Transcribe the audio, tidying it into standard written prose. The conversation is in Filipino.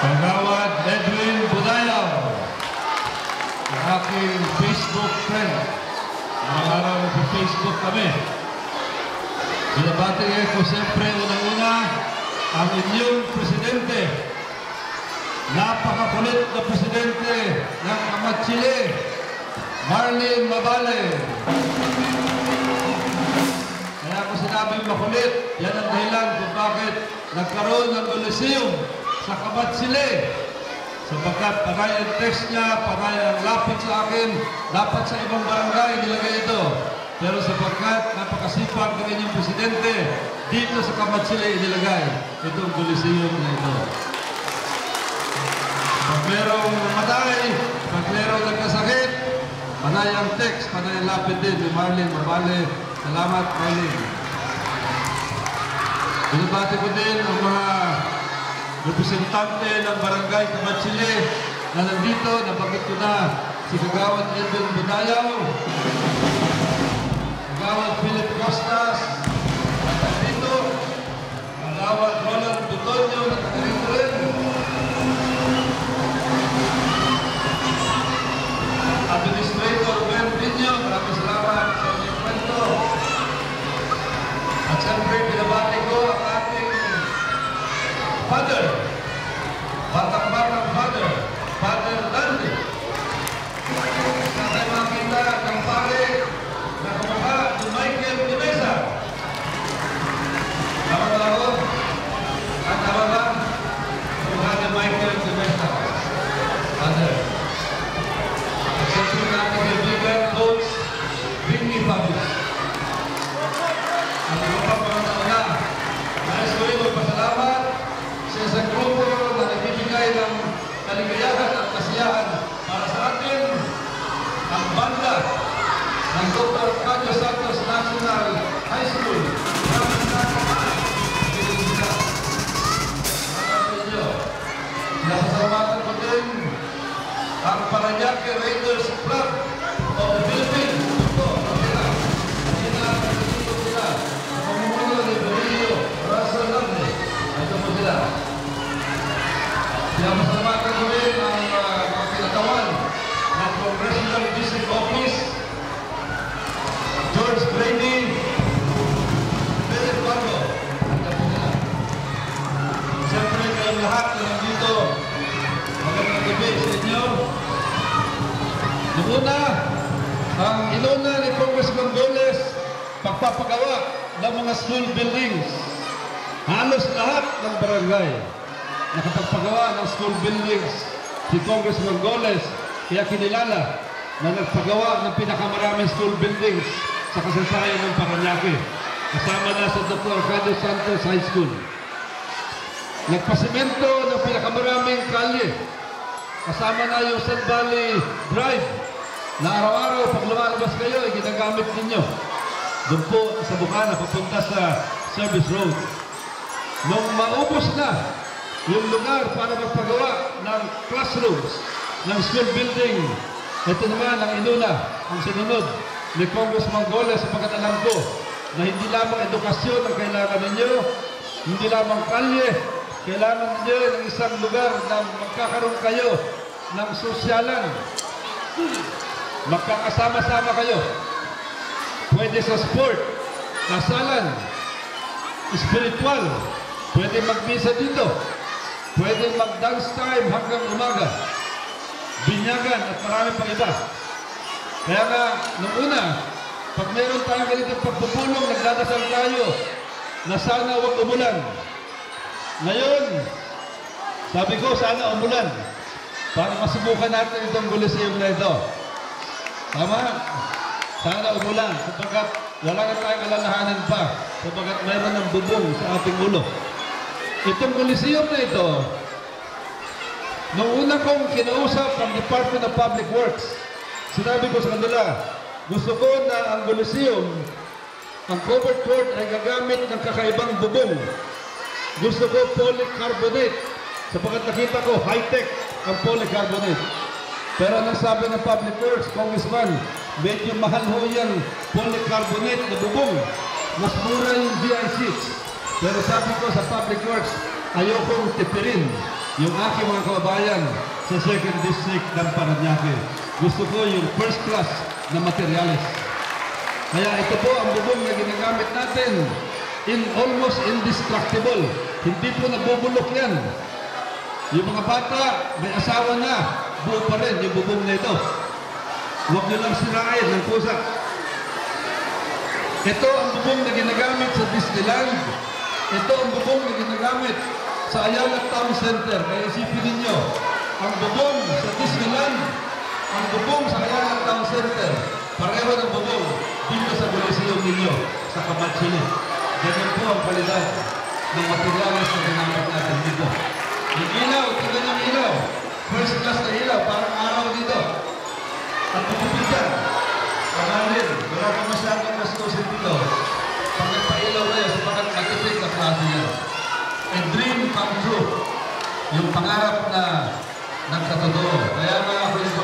Kagawad Edwin Budayaw, ang aking Facebook friend. Araw-araw sa Facebook kami. Binabati ko siyempre unang-una ang inyong presidente. Napakakulit na presidente ng Amat-Chile, Marlene Mabale. Kaya ako sinabing makulit, yan ang dahilan kung bakit nagkaroon ng Coliseum sa Amat-Chile. Sapagkat panay ang text niya, panay ang lapit sa akin, dapat sa ibang barangay nilagay ito. Pero sapagkat napakasipag ng inyong presidente, dito sa Amat-Chile inilagay itong Coliseum na ito. Pag merong namatay, pag merong nagkasakit, panay ang text, panay ang lapit din ni Marlene Mabale. Salamat, Marlene. Binabati ko din ang mga representante ng Barangay Amat-Chile na nandito, nabanggit ko na si Kagawad Edwin Budayaw, Kagawad Philip Costas, nandito, Kagawad Roland Butonyo, nandito rin, Administrator Ben Vinyo, maraming salamat sa inyong kwento. At siyempre, binabati ko ang ating father, batang-batang father, Father Dante. Sa tayo makita ng pare na kumaka ni Michael Dimesa. Tama ba ako? At tama ba? Kumaka ni Michael Dimesa. Father. At siyempre natin kaibigan, Coach Vinny Fabius. Ang iba pa mga tauna. Nais ko rin magpasalamat sa isang grupo na nagbibigay ng kaligayahan at kasiyahan para sa atin, ang banda ng Dr. Cadio Santos National High School. Maraming salamat sa inyo. Nasasalamatan ko din ang Paranaque Raiders Club of the Philippines. Ito, sila. Nandito sila. Pamumuno ni Benillo Russell Lamne. Ito po sila. Pinapasalamatan ko rin ang pinatawan ng Congressional District Office, George Brady, Philip Barbo. Ito po sila. Siyempre kayong lahat na nandito, magandang gabi sa inyo. Una, ang inuna ni Congressman Goles, pagpapagawa ng mga school buildings. Halos lahat ng barangay nakapagpagawa ng school buildings si Congressman Goles, kaya kinilala na nagpagawa ng pinakamaraming school buildings sa kasaysayan ng Paranaque. Kasama na sa Dr. Cadio Santos High School. Nagpasimento ng pinakamaraming kalye. Kasama na yung Sun Valley Drive na araw-araw pag lumalabas kayo ay ginagamit ninyo. Doon po sa Bukana, papunta sa Service Road. Nung maubos na yung lugar para magpagawa ng classrooms, ng school building, ito naman ang inuna, ang sinunod ni Congressman Goles, sapagkat alam ko na hindi lamang edukasyon ang kailangan ninyo, hindi lamang kalye, kailangan ninyo ng isang lugar na magkakaroon kayo ng sosyalan. Magkakasama-sama kayo. Pwede sa sport, kasalan, spiritual, pwede magmisa dito, pwede mag-dance time hanggang umaga, binyagan at marami pang iba. Kaya nga, nung una, pag meron tayong ganitong pagpupulong, nagdadasal tayo na sana huwag umulan. Ngayon, sabi ko, sana umulan para masubukan natin itong Coliseum na ito. Tama? Sana umulan, sapagkat wala na tayong alalahanan pa, sapagkat mayroon ng bubong sa ating ulo. Itong Coliseum na ito, nung una kong kinausap ang Department of Public Works, sinabi ko sa kanila, gusto ko na ang Coliseum, ang covered court ay gagamit ng kakaibang bubong. Gusto ko polycarbonate, sapagkat nakita ko high-tech ang polycarbonate. Pero anong sabi ng Public Works, Congressman, medyo mahal ho yung polycarbonate na bubong. Mas mura yung GI6. Pero sabi ko sa Public Works, ayokong tipirin yung aking mga kababayan sa 2nd District ng Parañaque. Gusto ko yung first class na materyales. Kaya ito po ang bubong na ginagamit natin. Almost indestructible. Hindi po nabubulok yan. Yung mga bata, may asawa na, buo pa rin yung bubong na ito. Huwag nyo lang sirain ng kusa. Ito ang bubong na ginagamit sa Disneyland. Ito ang bubong na ginagamit sa Ayala Town Center. Kaya isipin ninyo, ang bubong sa Disneyland, ang bubong sa Ayala Town Center, pareho ng bubong dito sa Coliseo ninyo, sa Kamatsili. Ganyan po ang kalidad ng materialis na ginamit natin dito. Yung ilaw, tingnan yung ilaw. First class na ilaw, parang araw dito. At bubupit yan. Kamalin, wala pa masyadong gastusin dito. Pag nagpailaw kayo, sapagat matipid na klase yan. A dream come true. Yung pangarap na nagkatotoo. Kaya nga ako yung